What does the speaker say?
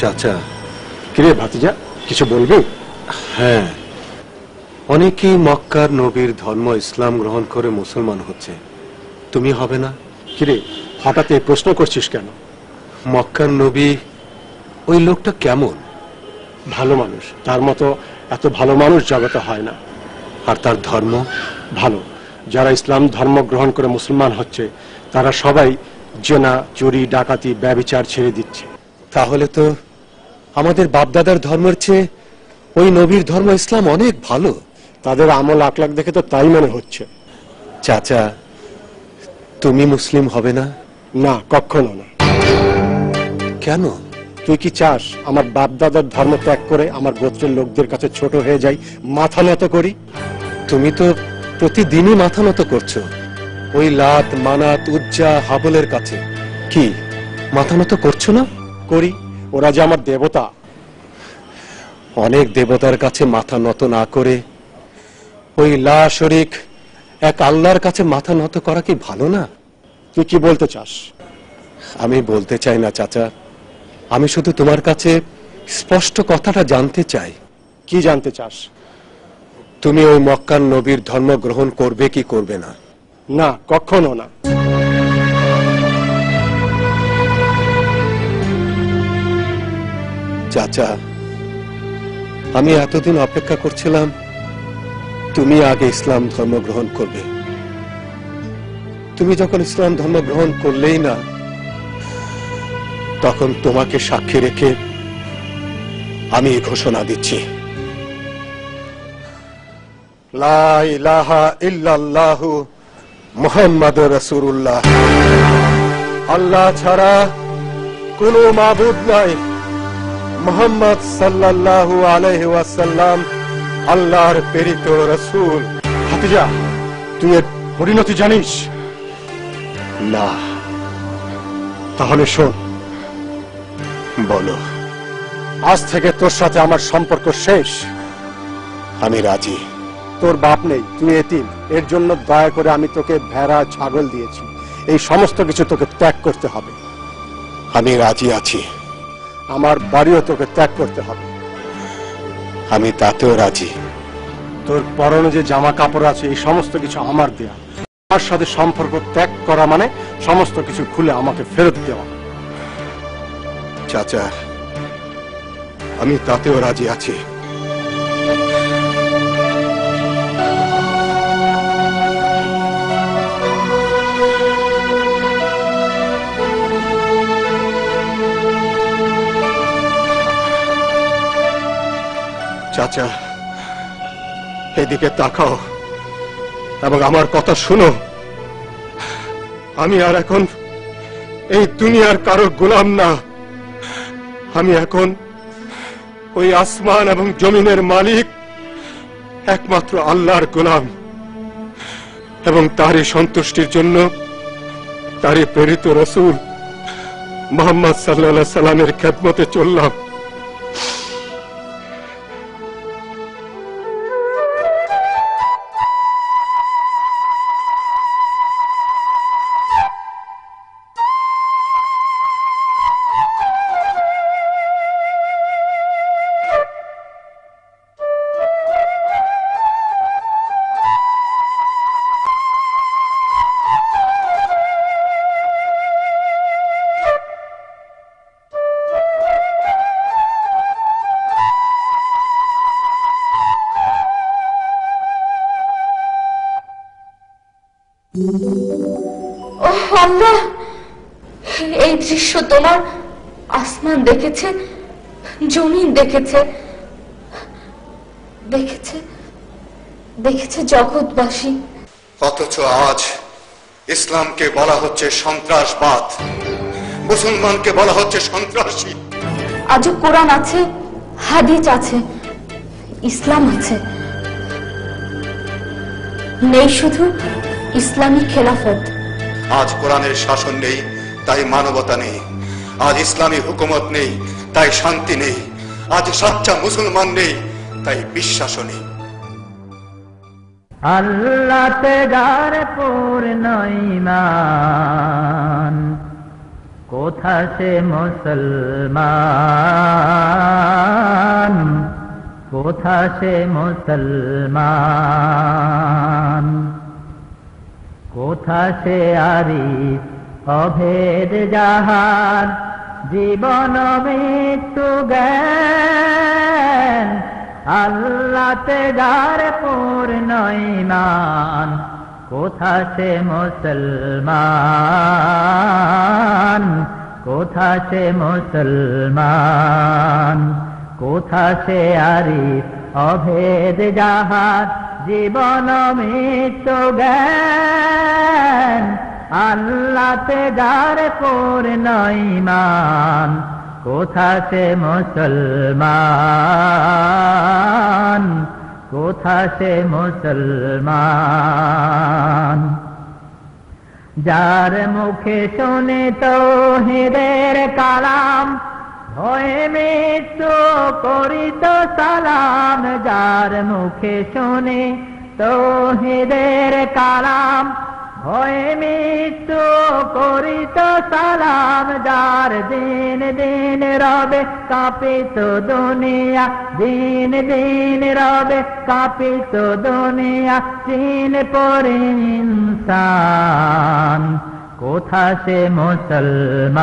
চাচা। কিরে ভাতিজা, কিছু বলবি? হ্যাঁ, অনেকেই মক্কার নবীর ধর্ম ইসলাম গ্রহণ করে মুসলমান হচ্ছে, তুমি হবে না? কিরে হঠাৎ এই প্রশ্ন করছিস কেন? মক্কার নবী ওই লোকটা কেমন? ভালো মানুষ, তার মতো এত ভালো মানুষ জগতে হয় না। আর তার ধর্ম ভালো। যারা ইসলাম ধর্ম গ্রহণ করে মুসলমান হচ্ছে তারা সবাই জেনা, চুরি, ডাকাতি, ব্যভিচার ছেড়ে দিচ্ছে। তাহলে তো আমাদের বাপদাদার ধর্মের চেয়ে ওই নবীর ধর্ম ইসলাম অনেক ভালো। তাদের আমল আকলাক দেখে তো তাই মনে হচ্ছে। চাচা, তুমি মুসলিম হবে না? না, কখনো না। কেন? তুই কি চাস আমার বাপ দাদার ধর্ম ত্যাগ করে আমার গোত্রের লোকদের কাছে ছোট হয়ে যাই, মাথা নত করি? তুমি তো প্রতিদিনই মাথা নত করছো ওই লাত, মানাত, উজ্জা, হাবলের কাছে। কি মাথা নত করছো না? করি, ওরা যে আমার দেবতা। অনেক দেবতার কাছে মাথা নত না করে ওই লা শরীক এক আল্লাহর কাছে মাথা নত করা কি ভালো না? তুই কি বলতে চাস? আমি বলতে চাই না চাচা, আমি শুধু তোমার কাছে স্পষ্ট কথাটা জানতে চাই। কি জানতে চাস? তুমি ওই মক্কার নবীর ধর্ম গ্রহণ করবে কি করবে না? না, কখনো না। চাচা, আমি এতদিন অপেক্ষা করছিলাম তুমি আগে ইসলাম ধর্ম গ্রহণ করবে। তুমি যখন ইসলাম ধর্ম গ্রহণ করলেই না, তখন তোমাকে সাক্ষী রেখে আমি ঘোষণা দিচ্ছি, লা ইলাহা ইল্লাল্লাহু মুহাম্মাদুর রাসূলুল্লাহ। আল্লাহ ছাড়া কোনো মাবুদ নাই, মুহাম্মদ সাল্লাল্লাহু আলাইহি ওয়াসাল্লাম আল্লাহর প্রেরিত রাসূল। ভাতিজা, তুই এর পরিণতি জানিস? না। তাহলে শোন, বলো। আজ থেকে তোর সাথে আমার সম্পর্ক শেষ। আমি রাজি। তোর বাপ নেই, তুই এতিম, এর জন্য দয়া করে আমি তোকে ভেড়া, ছাগল দিয়েছি। এই সমস্ত কিছু তোকে ত্যাগ করতে হবে। আমি রাজি আছি। আমার বাড়িও তোকে ত্যাগ করতে হবে। আমি তাতেও রাজি। তোর পরনে যে জামা কাপড় আছে এই সমস্ত কিছু আমার দেয়া। আমার সাথে সম্পর্ক ত্যাগ করা মানে সমস্ত কিছু খুলে আমাকে ফেরত দেওয়া। চাচা, আমি তাতেও রাজি আছি। চাচা, এদিকে তাকাও এবং আমার কথা শুনো। আমি আর এখন এই দুনিয়ার কারো গোলাম না। আমি এখন ওই আসমান এবং জমিনের মালিক একমাত্র আল্লাহর গোলাম, এবং তারই সন্তুষ্টির জন্য তারই প্রেরিত রাসূল মুহাম্মদ সাল্লাল্লাহু আলাইহি সাল্লামের খেদমতে চললাম। আল্লাহ, এই দৃশ্য তোমার আসমান দেখেছে, জমিন দেখেছে, দেখেছে দেখেছে জগৎবাসী। অথচ আজ ইসলামকে বলা হচ্ছে সন্ত্রাসবাদ, মুসলমানকে বলা হচ্ছে সন্ত্রাসী। আজও কোরআন আছে, হাদিস আছে, ইসলাম আছে, নেই শুধু ইসলামী খেলাফত। আজ কোরআনের শাসন নেই, তাই মানবতা নেই। আজ ইসলামী হুকুমত নেই, তাই শান্তি নেই। আজ সচ্চা মুসলমান নেই, তাই বিশ্বাসও নেই। আল্লাহতে যার পূর্ণ ঈমান, কোথা সে মুসলমান, কোথা সে মুসলমান, কোথা সে আরিফ অভেদ যাহার জীবন মৃত্যু জ্ঞান, আল্লাহতে যার পূর্ণ ঈমান, কোথা সে মুসলমান, কোথা সে মুসলমান, কোথা সে আরিফ অভেদ যাহার জীবন মৃত্যু জ্ঞান, আল্লাহতে যার পূর্ণ ঈমান, কোথা সে মুসলমান, কোথা সে মুসলমান। যার মুখে শুনে তাওহীদের কালাম, ভয়ে মৃত্যু করিত সালাম, যার মুখে শুনে তাওহীদের কালাম, ভয়ে মৃত্যু করিত সালাম, যার দিন দিন রবে কাঁপিত দুনিয়া, দিন দিন রবে কাঁপিত দুনিয়া, চিন পরে ইনসান, কোথা সে মুসলমান।